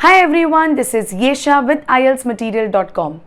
Hi everyone, this is Yesha with IELTSmaterial.com.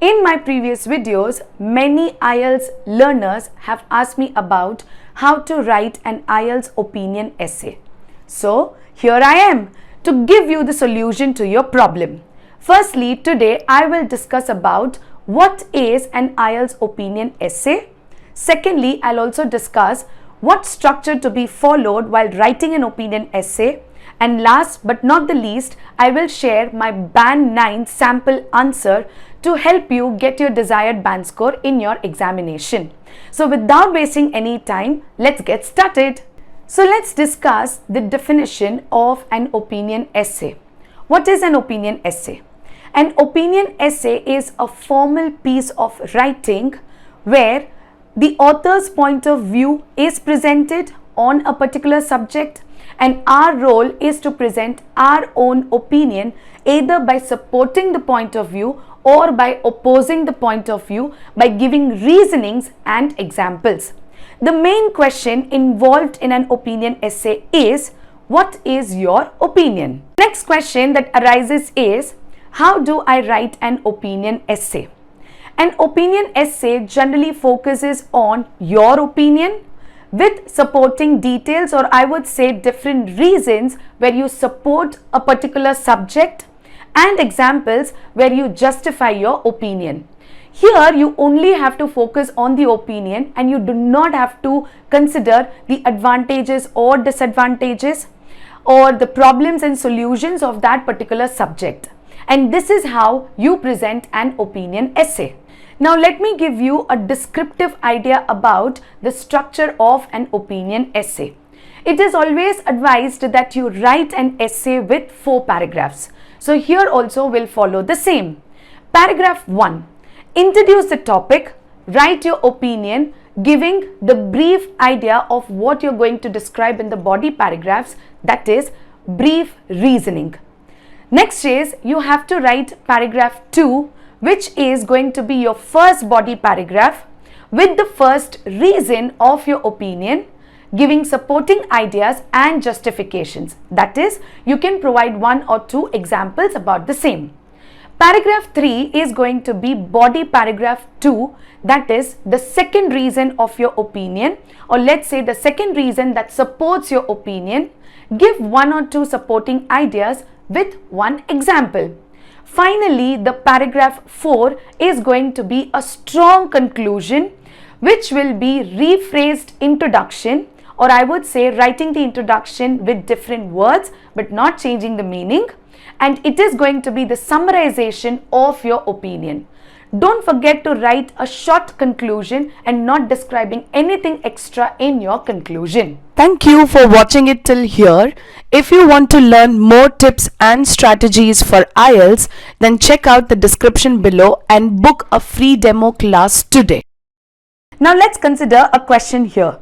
In my previous videos, many IELTS learners have asked me about how to write an IELTS opinion essay. So, here I am to give you the solution to your problem. Firstly, today I will discuss about what is an IELTS opinion essay. Secondly, I'll also discuss what structure to be followed while writing an opinion essay. And last but not the least, I will share my Band 9 sample answer to help you get your desired band score in your examination. So without wasting any time, let's get started. So let's discuss the definition of an opinion essay. What is an opinion essay? An opinion essay is a formal piece of writing where the author's point of view is presented on a particular subject, and our role is to present our own opinion either by supporting the point of view or by opposing the point of view by giving reasonings and examples. The main question involved in an opinion essay is, what is your opinion? Next question that arises is, how do I write an opinion essay? An opinion essay generally focuses on your opinion with supporting details, or I would say different reasons where you support a particular subject, and examples where you justify your opinion. Here you only have to focus on the opinion and you do not have to consider the advantages or disadvantages or the problems and solutions of that particular subject. And this is how you present an opinion essay. Now let me give you a descriptive idea about the structure of an opinion essay. It is always advised that you write an essay with 4 paragraphs. So here also we'll follow the same. Paragraph 1. Introduce the topic, write your opinion, giving the brief idea of what you're going to describe in the body paragraphs, that is brief reasoning. Next is you have to write paragraph 2, which is going to be your first body paragraph with the first reason of your opinion, giving supporting ideas and justifications. That is, you can provide 1 or 2 examples about the same. Paragraph 3 is going to be body paragraph 2, that is the second reason of your opinion, or let's say the second reason that supports your opinion. Give 1 or 2 supporting ideas with 1 example. Finally, the paragraph 4 is going to be a strong conclusion, which will be rephrased introduction, or I would say writing the introduction with different words but not changing the meaning, and it is going to be the summarization of your opinion. Don't forget to write a short conclusion and not describing anything extra in your conclusion. Thank you for watching it till here. If you want to learn more tips and strategies for IELTS, then check out the description below and book a free demo class today. Now let's consider a question here.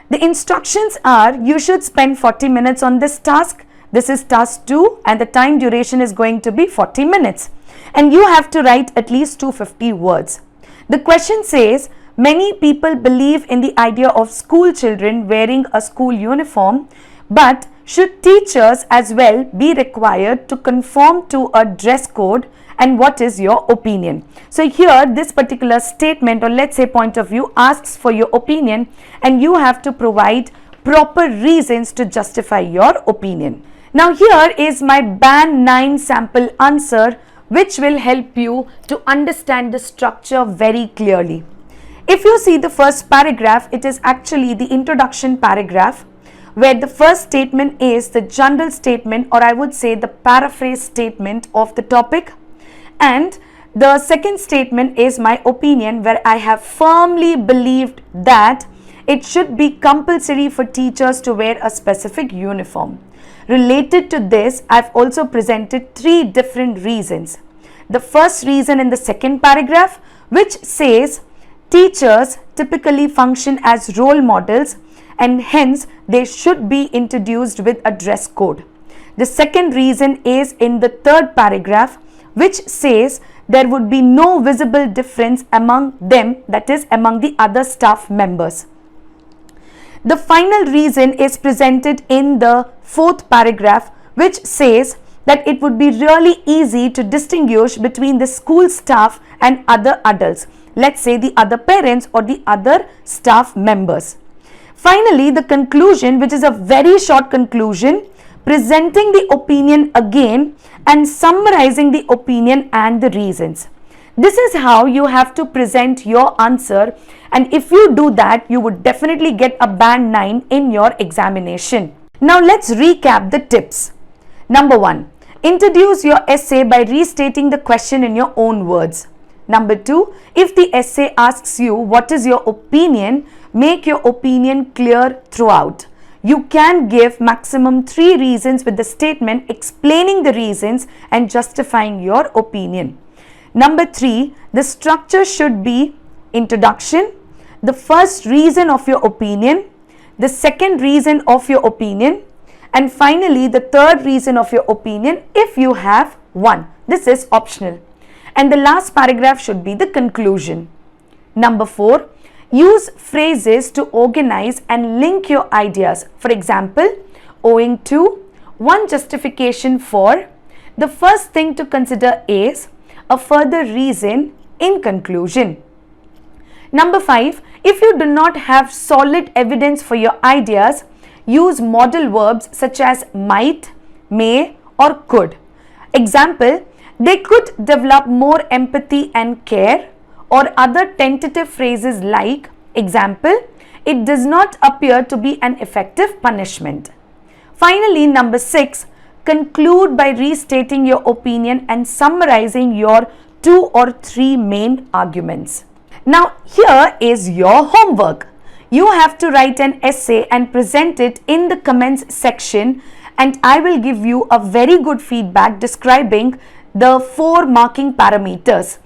The instructions are you should spend 40 minutes on this task. This is task 2 and the time duration is going to be 40 minutes. And you have to write at least 250 words. The question says, many people believe in the idea of school children wearing a school uniform, but should teachers as well be required to conform to a dress code, and what is your opinion? So here this particular statement, or let's say point of view, asks for your opinion and you have to provide proper reasons to justify your opinion. Now here is my Band 9 sample answer, which will help you to understand the structure very clearly. If you see the first paragraph, it is actually the introduction paragraph, where the first statement is the general statement, or I would say the paraphrase statement of the topic, and the second statement is my opinion, where I have firmly believed that it should be compulsory for teachers to wear a specific uniform. Related to this, I've also presented 3 different reasons. The first reason in the second paragraph, which says teachers typically function as role models and hence they should be introduced with a dress code. The second reason is in the third paragraph, which says there would be no visible difference among them, that is among the other staff members. The final reason is presented in the fourth paragraph, which says that it would be really easy to distinguish between the school staff and other adults, let's say the other parents or the other staff members. Finally, the conclusion, which is a very short conclusion, presenting the opinion again and summarizing the opinion and the reasons. This is how you have to present your answer, and if you do that, you would definitely get a band 9 in your examination. Now let's recap the tips. Number 1, introduce your essay by restating the question in your own words. Number 2, if the essay asks you what is your opinion, make your opinion clear throughout. You can give maximum 3 reasons with the statement explaining the reasons and justifying your opinion. Number 3, the structure should be introduction, the first reason of your opinion, the second reason of your opinion, and finally the third reason of your opinion if you have one. This is optional. And the last paragraph should be the conclusion. Number 4, use phrases to organize and link your ideas. For example, owing to, one justification for, the first thing to consider is, a further reason, in conclusion. Number 5, if you do not have solid evidence for your ideas, use modal verbs such as might, may or could. Example, they could develop more empathy and care, or other tentative phrases like, example, it does not appear to be an effective punishment. Finally, number 6, conclude by restating your opinion and summarizing your 2 or 3 main arguments. Now, here is your homework. You have to write an essay and present it in the comments section, and I will give you a very good feedback describing the 4 marking parameters.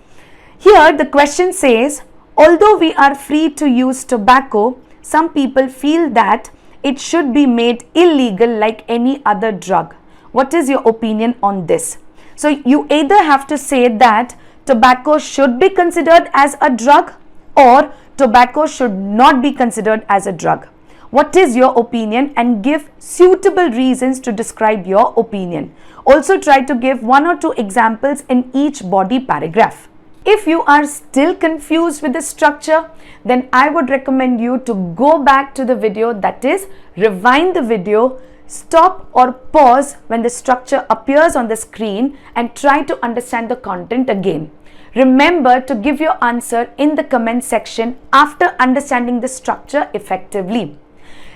Here the question says, although we are free to use tobacco, some people feel that it should be made illegal like any other drug. What is your opinion on this? So you either have to say that tobacco should be considered as a drug or tobacco should not be considered as a drug. What is your opinion, and give suitable reasons to describe your opinion. Also try to give 1 or 2 examples in each body paragraph. If you are still confused with the structure, then I would recommend you to go back to the video, that is, rewind the video, stop or pause when the structure appears on the screen and try to understand the content again. Remember to give your answer in the comment section after understanding the structure effectively.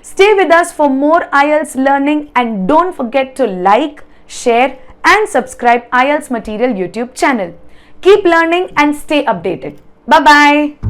Stay with us for more IELTS learning, and don't forget to like, share and subscribe IELTS Material YouTube channel. Keep learning and stay updated. Bye-bye.